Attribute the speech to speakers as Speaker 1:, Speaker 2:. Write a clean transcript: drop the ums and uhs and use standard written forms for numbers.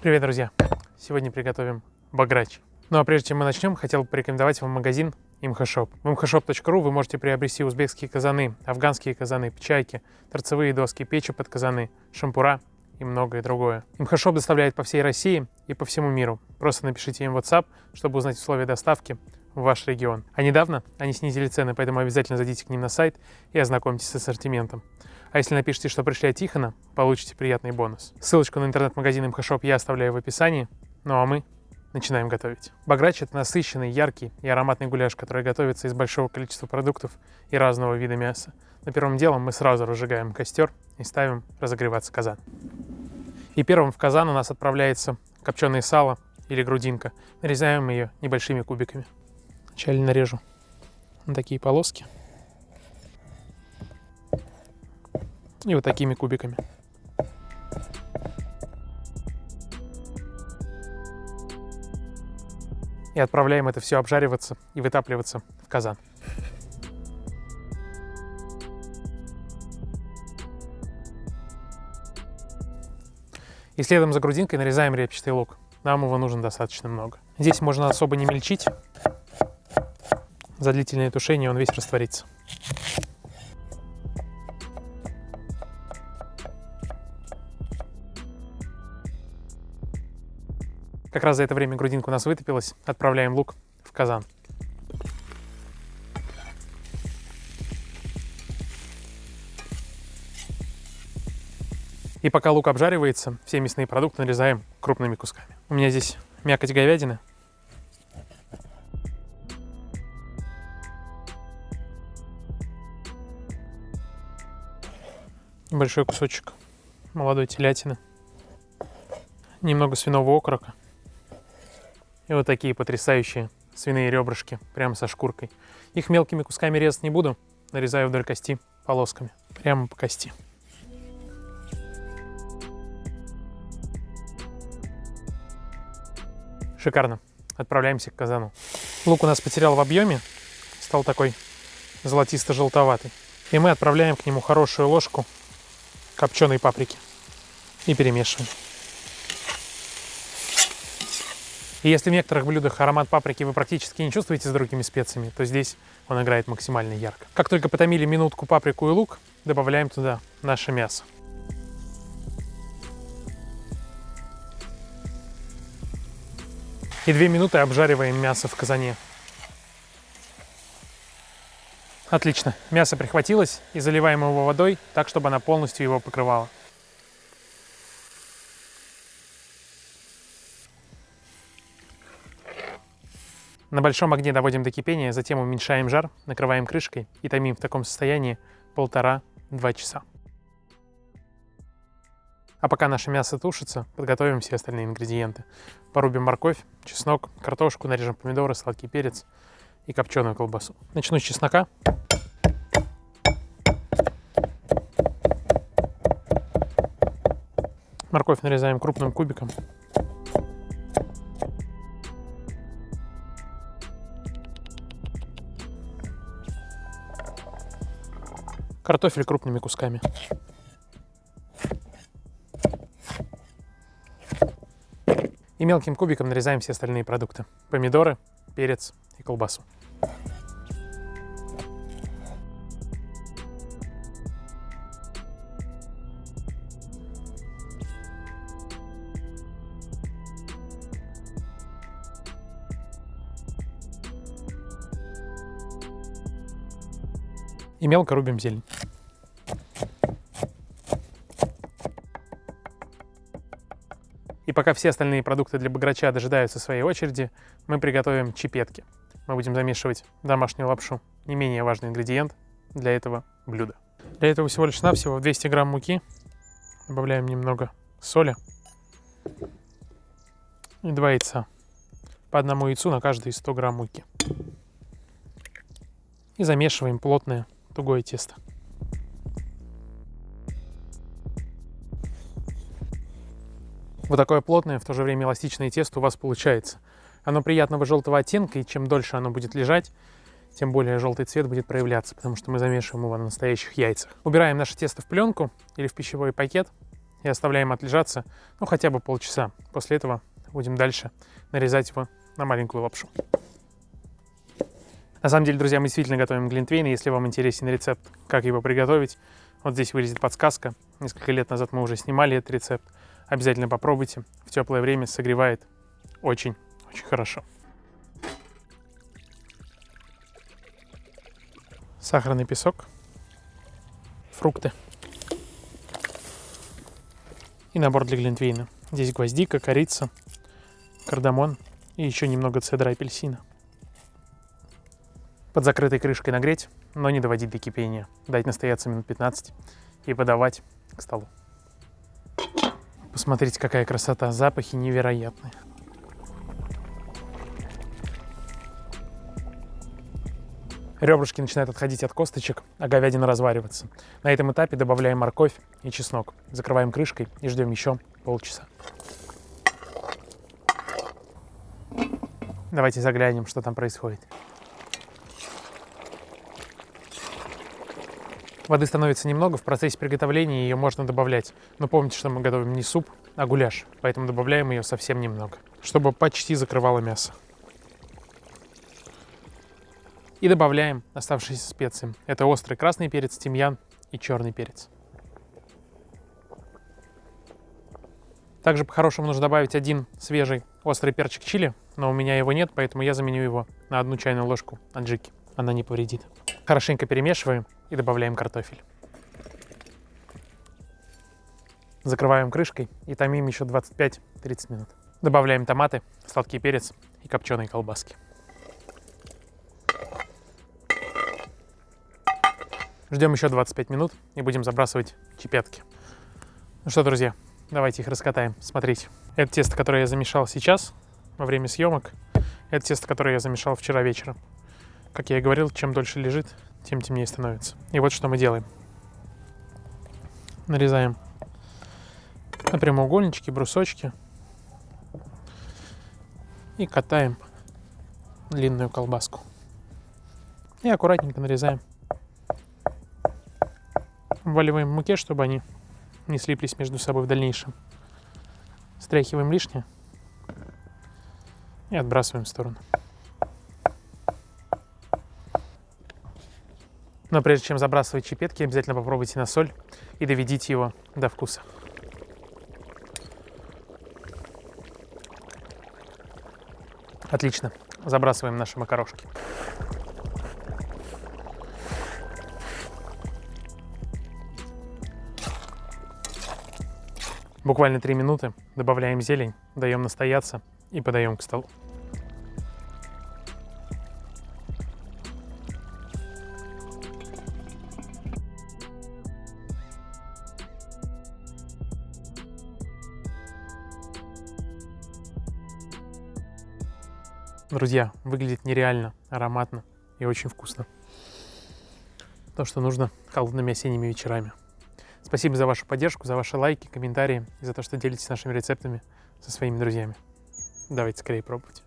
Speaker 1: Привет, друзья! Сегодня приготовим баграч. Ну а прежде чем мы начнем, хотел бы порекомендовать вам магазин Imhoshop. В imhoshop.ru вы можете приобрести узбекские казаны, афганские казаны, чайки, торцевые доски, печи под казаны, шампура и многое другое. Imhoshop доставляет по всей России и по всему миру. Просто напишите им в WhatsApp, чтобы узнать условия доставки в ваш регион. А недавно они снизили цены, поэтому обязательно зайдите к ним на сайт и ознакомьтесь с ассортиментом. А если напишите, что пришли от Тихона, получите приятный бонус. Ссылочку на интернет-магазин Imhoshop я оставляю в описании. Ну а мы начинаем готовить. Баграч — это насыщенный, яркий и ароматный гуляш, который готовится из большого количества продуктов и разного вида мяса. Но первым делом мы сразу разжигаем костер и ставим разогреваться казан. И первым в казан у нас отправляется копченое сало или грудинка. Нарезаем ее небольшими кубиками. Вначале нарежу на такие полоски. И вот такими кубиками. И отправляем это все обжариваться и вытапливаться в казан. И следом за грудинкой нарезаем репчатый лук. Нам его нужно достаточно много. Здесь можно особо не мельчить. За длительное тушение он весь растворится. Как раз за это время грудинка у нас вытопилась. Отправляем лук в казан. И пока лук обжаривается, все мясные продукты нарезаем крупными кусками. У меня здесь мякоть говядины. Большой кусочек молодой телятины. Немного свиного окорока. И вот такие потрясающие свиные ребрышки, прямо со шкуркой. Их мелкими кусками резать не буду, нарезаю вдоль кости полосками, прямо по кости. Шикарно. Отправляемся к казану. Лук у нас потерял в объеме, стал такой золотисто-желтоватый. И мы отправляем к нему хорошую ложку копченой паприки и перемешиваем. И если в некоторых блюдах аромат паприки вы практически не чувствуете с другими специями, то здесь он играет максимально ярко. Как только потомили минутку паприку и лук, добавляем туда наше мясо. И 2 минуты обжариваем мясо в казане. Отлично. Мясо прихватилось, и заливаем его водой так, чтобы она полностью его покрывала. На большом огне доводим до кипения, затем уменьшаем жар, накрываем крышкой и томим в таком состоянии 1,5–2 часа. А пока наше мясо тушится, подготовим все остальные ингредиенты. Порубим морковь, чеснок, картошку, нарежем помидоры, сладкий перец и копченую колбасу. Начну с чеснока. Морковь нарезаем крупным кубиком. Картофель крупными кусками. И мелким кубиком нарезаем все остальные продукты. Помидоры, перец и колбасу. И мелко рубим зелень. И пока все остальные продукты для баграча дожидаются своей очереди, мы приготовим чипетки. Мы будем замешивать домашнюю лапшу. Не менее важный ингредиент для этого блюда. Для этого всего лишь навсего в 200 грамм муки добавляем немного соли и 2 яйца. По одному яйцу на каждые 100 грамм муки. И замешиваем плотное тугое тесто. Вот такое плотное, в то же время эластичное тесто у вас получается. Оно приятного желтого оттенка, и чем дольше оно будет лежать, тем более желтый цвет будет проявляться, потому что мы замешиваем его на настоящих яйцах. Убираем наше тесто в пленку или в пищевой пакет и оставляем отлежаться, ну, хотя бы полчаса. После этого будем дальше нарезать его на маленькую лапшу. На самом деле, друзья, мы действительно готовим глинтвейн, и если вам интересен рецепт, как его приготовить, вот здесь вылезет подсказка. Несколько лет назад мы уже снимали этот рецепт. Обязательно попробуйте. В теплое время согревает очень-очень хорошо. Сахарный песок, фрукты и набор для глинтвейна. Здесь гвоздика, корица, кардамон и еще немного цедра апельсина. Под закрытой крышкой нагреть, но не доводить до кипения. Дать настояться минут 15 и подавать к столу. Посмотрите, какая красота, запахи невероятные. Ребрышки начинают отходить от косточек, а говядина развариваться. На этом этапе добавляем морковь и чеснок. Закрываем крышкой и ждем еще полчаса. Давайте заглянем, что там происходит. Воды становится немного, в процессе приготовления ее можно добавлять. Но помните, что мы готовим не суп, а гуляш, поэтому добавляем ее совсем немного, чтобы почти закрывало мясо. И добавляем оставшиеся специи. Это острый красный перец, тимьян и черный перец. Также по-хорошему нужно добавить один свежий острый перчик чили, но у меня его нет, поэтому я заменю его на 1 чайную ложку аджики. Она не повредит. Хорошенько перемешиваем и добавляем картофель. Закрываем крышкой и томим еще 25-30 минут. Добавляем томаты, сладкий перец и копченые колбаски. Ждем еще 25 минут и будем забрасывать чипятки. Ну что, друзья, давайте их раскатаем. Смотрите, это тесто, которое я замешал сейчас, во время съемок. Это тесто, которое я замешал вчера вечером. Как я и говорил, чем дольше лежит, тем темнее становится. И вот что мы делаем. Нарезаем на прямоугольнички, брусочки. И катаем длинную колбаску. И аккуратненько нарезаем. Вваливаем в муке, чтобы они не слиплись между собой в дальнейшем. Стряхиваем лишнее и отбрасываем в сторону. Но прежде чем забрасывать чипетки, обязательно попробуйте на соль и доведите его до вкуса. Отлично. Забрасываем наши макарошки. Буквально 3 минуты, добавляем зелень, даем настояться и подаем к столу. Друзья, выглядит нереально ароматно и очень вкусно. То, что нужно холодными осенними вечерами. Спасибо за вашу поддержку, за ваши лайки, комментарии и за то, что делитесь нашими рецептами со своими друзьями. Давайте скорее пробовать.